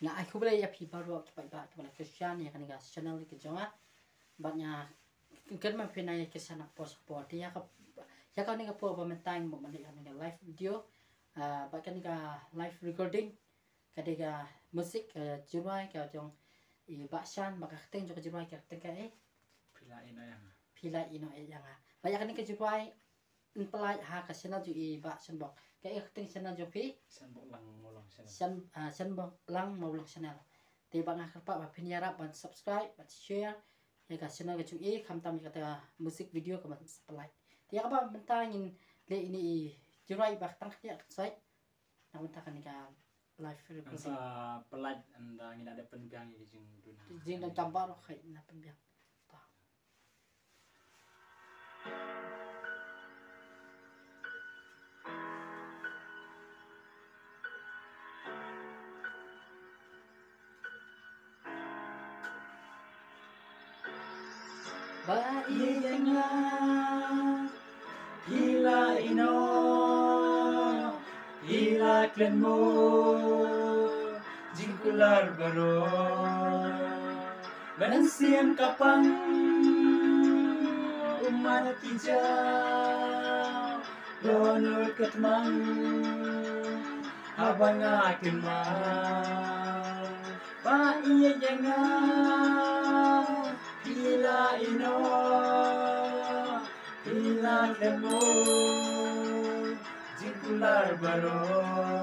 Nga aku boleh ya pi baru kita iba kita boleh Christian ya kan channel ke jonga banyak kan mah pina ya Christian post support ya kan ni po ba mentang mo man ni live video bahkan ni live recording kadega musik jumai ka jong i baksan maka keteng jo jumai ka keteng ka pila ino yang banyak kan ni ke jumai pelaj ha ka channel ju i baksan bok ka keteng channel jo pi san bang lang mau lang channel te bang kerpa ba pinyara ban subscribe ban share ya ka channel ke cui kam tam kata musik video ka ban pelaj te apa mentangin le ini jurai ba tang ya sai namun takkan ka live recording sa pelaj anda ngina ada penbiang di jing dan gambar khai na penbiang ba iyenga hila ino hila klenmo jingkular baro lansian kapang umar tija donor ketmang habang akin ma ba iyenga hila ino hila klenmo jingkular baro